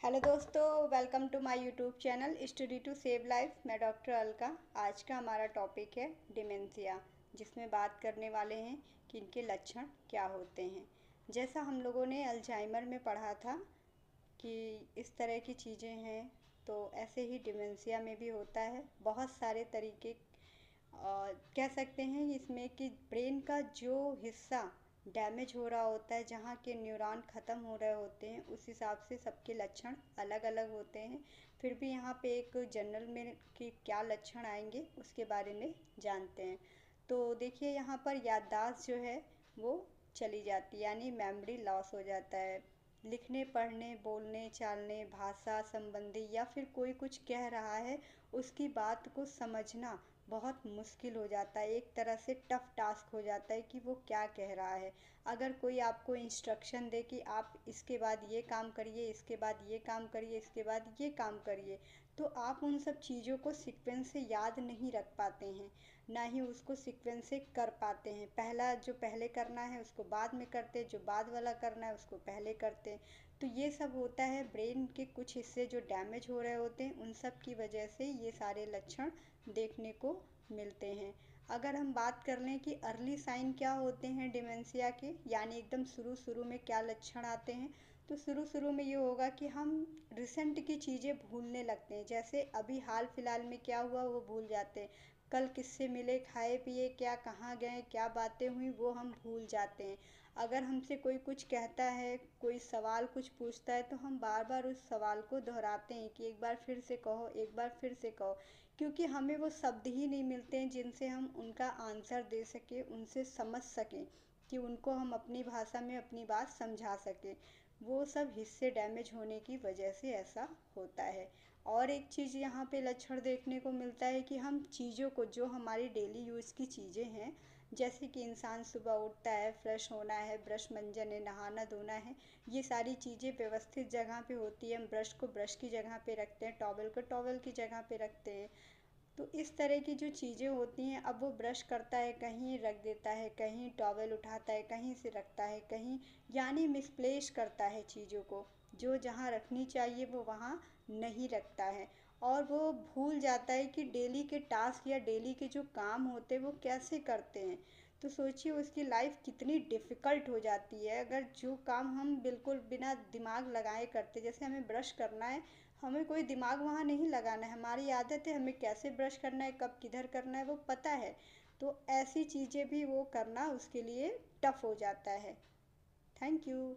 Hello दोस्तों, welcome to my YouTube channel study to save life. मैं doctor Alka. आज का हमारा टॉपिक है डिमेंशिया, जिसमें बात करने वाले हैं कि इनके लक्षण क्या होते हैं। जैसा हम लोगों ने अल्जाइमर में पढ़ा था कि इस तरह की चीज़ें हैं, तो ऐसे ही डिमेंशिया में भी होता है। बहुत सारे तरीके कह सकते हैं इसमें कि ब्रेन का जो हिस्सा डैमेज हो रहा होता है, जहाँ के न्यूरॉन ख़त्म हो रहे होते हैं, उस हिसाब से सबके लक्षण अलग अलग होते हैं। फिर भी यहाँ पे एक जनरल में कि क्या लक्षण आएंगे उसके बारे में जानते हैं। तो देखिए, यहाँ पर याददाश्त जो है वो चली जाती है, यानी मेमोरी लॉस हो जाता है। लिखने, पढ़ने, बोलने, चालने, भाषा संबंधी या फिर कोई कुछ कह रहा है, उसकी बात को समझना बहुत मुश्किल हो जाता है। एक तरह से टफ टास्क हो जाता है कि वो क्या कह रहा है। अगर कोई आपको इंस्ट्रक्शन दे कि आप इसके बाद ये काम करिए, इसके बाद ये काम करिए, इसके बाद ये काम करिए, तो आप उन सब चीज़ों को सीक्वेंस से याद नहीं रख पाते हैं, ना ही उसको सीक्वेंस से कर पाते हैं। पहला जो पहले करना है उसको बाद में करते, जो बाद वाला करना है उसको पहले करते। तो ये सब होता है, ब्रेन के कुछ हिस्से जो डैमेज हो रहे होते हैं, उन सब की वजह से ये सारे लक्षण देखने को मिलते हैं। अगर हम बात कर लें कि अर्ली साइन क्या होते हैं डिमेंशिया के, यानी एकदम शुरू शुरू में क्या लक्षण आते हैं, तो शुरू शुरू में ये होगा कि हम रिसेंट की चीज़ें भूलने लगते हैं। जैसे अभी हाल फिलहाल में क्या हुआ वो भूल जाते हैं। कल किससे मिले, खाए पिए, क्या, कहाँ गए, क्या बातें हुई, वो हम भूल जाते हैं। अगर हमसे कोई कुछ कहता है, कोई सवाल कुछ पूछता है, तो हम बार बार उस सवाल को दोहराते हैं कि एक बार फिर से कहो, एक बार फिर से कहो, क्योंकि हमें वो शब्द ही नहीं मिलते हैं जिनसे हम उनका आंसर दे सकें, उनसे समझ सकें, कि उनको हम अपनी भाषा में अपनी बात समझा सकें। वो सब हिस्से डैमेज होने की वजह से ऐसा होता है। और एक चीज़ यहाँ पे लक्षण देखने को मिलता है कि हम चीज़ों को, जो हमारी डेली यूज़ की चीज़ें हैं, जैसे कि इंसान सुबह उठता है, फ्रेश होना है, ब्रश मंजन है, नहाना धोना है, ये सारी चीज़ें व्यवस्थित जगह पे होती है। हम ब्रश को ब्रश की जगह पे रखते हैं, टॉवल को टॉवल की जगह पे रखते हैं। तो इस तरह की जो चीज़ें होती हैं, अब वो ब्रश करता है, कहीं रख देता है, कहीं टॉवल उठाता है, कहीं से रखता है, कहीं, यानी मिसप्लेस करता है चीज़ों को। जो जहाँ रखनी चाहिए वो वहाँ नहीं रखता है, और वो भूल जाता है कि डेली के टास्क या डेली के जो काम होते हैं वो कैसे करते हैं। तो सोचिए उसकी लाइफ कितनी डिफ़िकल्ट हो जाती है। अगर जो काम हम बिल्कुल बिना दिमाग लगाए करते, जैसे हमें ब्रश करना है, हमें कोई दिमाग वहाँ नहीं लगाना है, हमारी आदत है, हमें कैसे ब्रश करना है, कब किधर करना है वो पता है। तो ऐसी चीज़ें भी वो करना उसके लिए टफ हो जाता है। Thank you.